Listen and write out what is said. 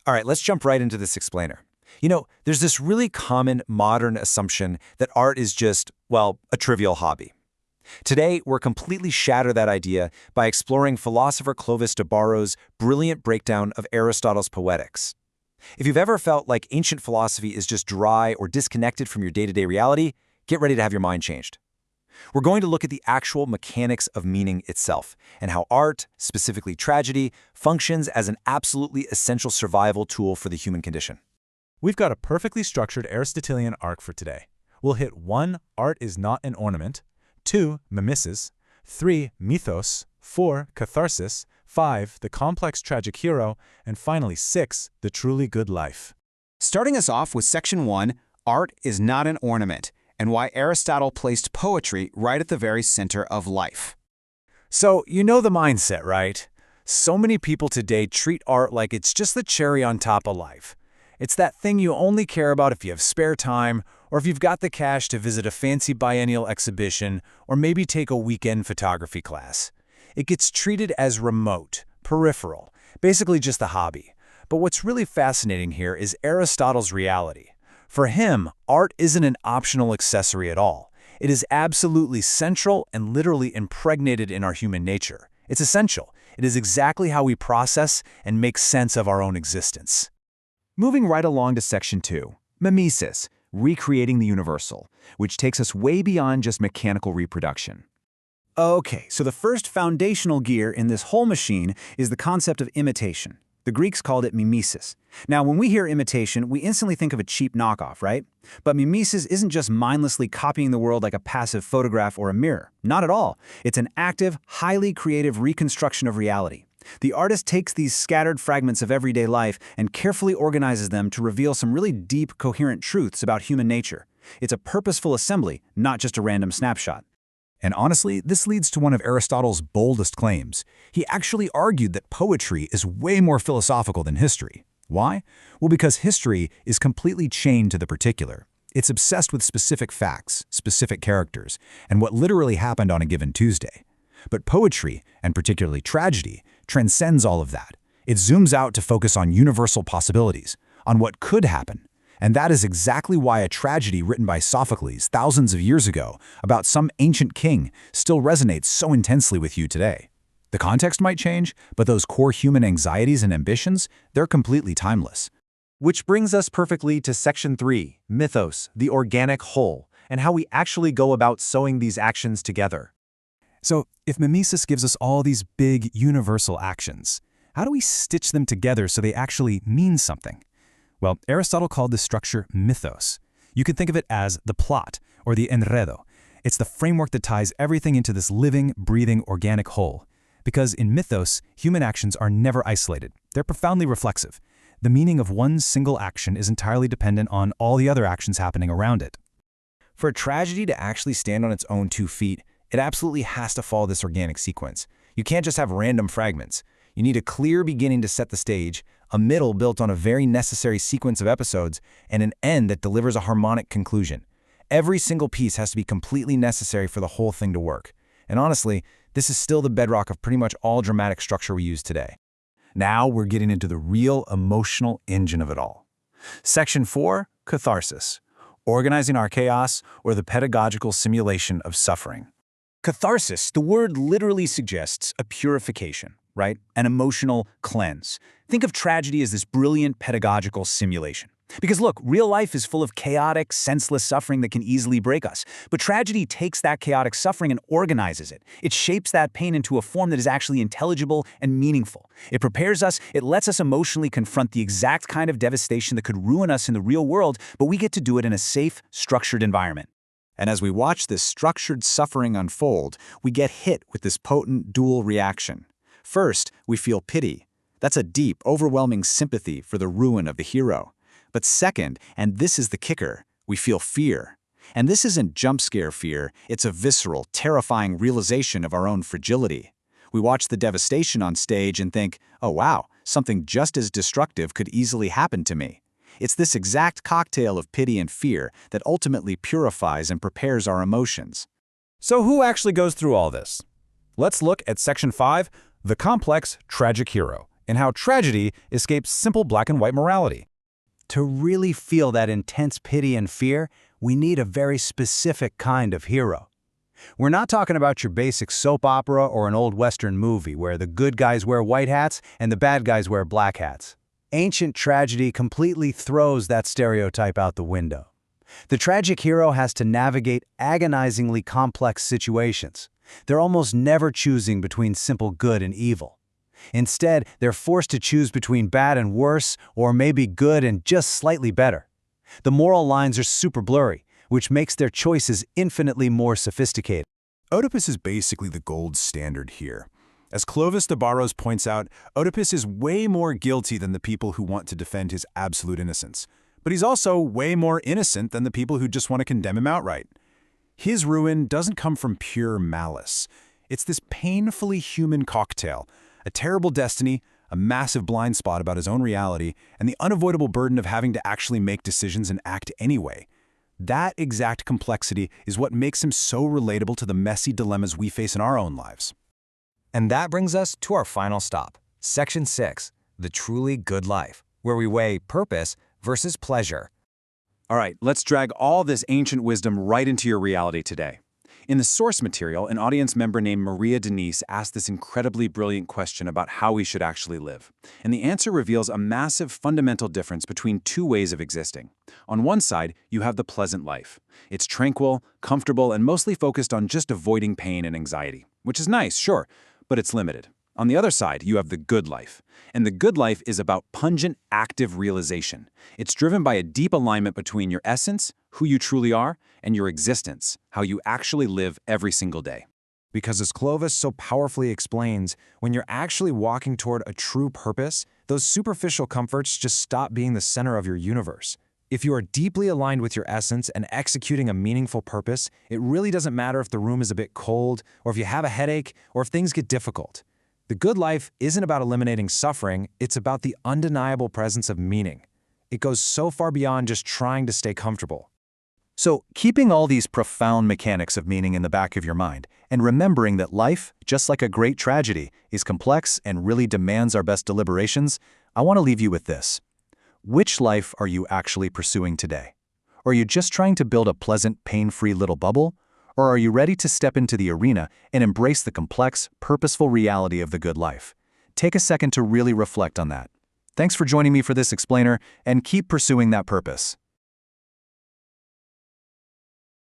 All right, let's jump right into this explainer. There's this really common modern assumption that art is just, well, a trivial hobby. Today, we're completely shatter that idea by exploring philosopher Clovis de Barrow's brilliant breakdown of Aristotle's Poetics. If you've ever felt like ancient philosophy is just dry or disconnected from your day-to-day reality, get ready to have your mind changed. We're going to look at the actual mechanics of meaning itself and how art, specifically tragedy, functions as an absolutely essential survival tool for the human condition. We've got a perfectly structured Aristotelian arc for today. We'll hit 1. Art is not an ornament. 2. Mimesis. 3. Mythos. 4. Catharsis. 5. The complex tragic hero. And finally 6. The truly good life. Starting us off with Section 1, Art is not an ornament, and why Aristotle placed poetry right at the very center of life. So, you know the mindset, right? So many people today treat art like it's just the cherry on top of life. It's that thing you only care about if you have spare time, or if you've got the cash to visit a fancy biennial exhibition, or maybe take a weekend photography class. It gets treated as remote, peripheral, basically just a hobby. But what's really fascinating here is Aristotle's reality. For him, art isn't an optional accessory at all. It is absolutely central and literally impregnated in our human nature. It's essential. It is exactly how we process and make sense of our own existence. Moving right along to Section 2, mimesis, recreating the universal, which takes us way beyond just mechanical reproduction. Okay, so the first foundational gear in this whole machine is the concept of imitation. The Greeks called it mimesis. Now, when we hear imitation, we instantly think of a cheap knockoff, right? But mimesis isn't just mindlessly copying the world like a passive photograph or a mirror. Not at all. It's an active, highly creative reconstruction of reality. The artist takes these scattered fragments of everyday life and carefully organizes them to reveal some really deep, coherent truths about human nature. It's a purposeful assembly, not just a random snapshot. And honestly, this leads to one of Aristotle's boldest claims. He actually argued that poetry is way more philosophical than history. Why? Well, because history is completely chained to the particular. It's obsessed with specific facts, specific characters, and what literally happened on a given Tuesday. But poetry, and particularly tragedy, transcends all of that. It zooms out to focus on universal possibilities, on what could happen. And that is exactly why a tragedy written by Sophocles thousands of years ago about some ancient king still resonates so intensely with you today. The context might change, but those core human anxieties and ambitions, they're completely timeless. Which brings us perfectly to Section 3, mythos, the organic whole, and how we actually go about sewing these actions together. So, if mimesis gives us all these big, universal actions, how do we stitch them together so they actually mean something? Well, Aristotle called this structure mythos. You could think of it as the plot, or the enredo. It's the framework that ties everything into this living, breathing, organic whole. Because in mythos, human actions are never isolated. They're profoundly reflexive. The meaning of one single action is entirely dependent on all the other actions happening around it. For a tragedy to actually stand on its own 2 feet, it absolutely has to follow this organic sequence. You can't just have random fragments. You need a clear beginning to set the stage, a middle built on a very necessary sequence of episodes, and an end that delivers a harmonic conclusion. Every single piece has to be completely necessary for the whole thing to work. And honestly, this is still the bedrock of pretty much all dramatic structure we use today. Now we're getting into the real emotional engine of it all. Section 4, catharsis, organizing our chaos or the pedagogical simulation of suffering. Catharsis, the word literally suggests a purification, right? An emotional cleanse. Think of tragedy as this brilliant pedagogical simulation. Because look, real life is full of chaotic, senseless suffering that can easily break us. But tragedy takes that chaotic suffering and organizes it. It shapes that pain into a form that is actually intelligible and meaningful. It prepares us, it lets us emotionally confront the exact kind of devastation that could ruin us in the real world, but we get to do it in a safe, structured environment. And as we watch this structured suffering unfold, we get hit with this potent dual reaction. First, we feel pity. That's a deep, overwhelming sympathy for the ruin of the hero. But second, and this is the kicker, we feel fear. And this isn't jump scare fear, it's a visceral, terrifying realization of our own fragility. We watch the devastation on stage and think, oh wow, something just as destructive could easily happen to me. It's this exact cocktail of pity and fear that ultimately purifies and prepares our emotions. So who actually goes through all this? Let's look at Section 5, the complex tragic hero, and how tragedy escapes simple black and white morality. To really feel that intense pity and fear, we need a very specific kind of hero. We're not talking about your basic soap opera or an old Western movie where the good guys wear white hats and the bad guys wear black hats. Ancient tragedy completely throws that stereotype out the window. The tragic hero has to navigate agonizingly complex situations. They're almost never choosing between simple good and evil. Instead, they're forced to choose between bad and worse, or maybe good and just slightly better. The moral lines are super blurry, which makes their choices infinitely more sophisticated. Oedipus is basically the gold standard here. As Clovis de Barros points out, Oedipus is way more guilty than the people who want to defend his absolute innocence. But he's also way more innocent than the people who just want to condemn him outright. His ruin doesn't come from pure malice. It's this painfully human cocktail, a terrible destiny, a massive blind spot about his own reality, and the unavoidable burden of having to actually make decisions and act anyway. That exact complexity is what makes him so relatable to the messy dilemmas we face in our own lives. And that brings us to our final stop, Section 6, The Truly Good Life, where we weigh purpose versus pleasure. All right, let's drag all this ancient wisdom right into your reality today. In the source material, an audience member named Maria Denise asked this incredibly brilliant question about how we should actually live. And the answer reveals a massive fundamental difference between two ways of existing. On one side, you have the pleasant life. It's tranquil, comfortable, and mostly focused on just avoiding pain and anxiety, which is nice, sure, but it's limited. On the other side, you have the good life. And the good life is about pungent, active realization. It's driven by a deep alignment between your essence, who you truly are, and your existence, how you actually live every single day. Because as Clovis so powerfully explains, when you're actually walking toward a true purpose, those superficial comforts just stop being the center of your universe. If you are deeply aligned with your essence and executing a meaningful purpose, it really doesn't matter if the room is a bit cold, or if you have a headache, or if things get difficult. The good life isn't about eliminating suffering, it's about the undeniable presence of meaning. It goes so far beyond just trying to stay comfortable. So, keeping all these profound mechanics of meaning in the back of your mind, and remembering that life, just like a great tragedy, is complex and really demands our best deliberations, I want to leave you with this. Which life are you actually pursuing today? Are you just trying to build a pleasant, pain-free little bubble? Or are you ready to step into the arena and embrace the complex, purposeful reality of the good life? Take a second to really reflect on that. Thanks for joining me for this explainer, and keep pursuing that purpose.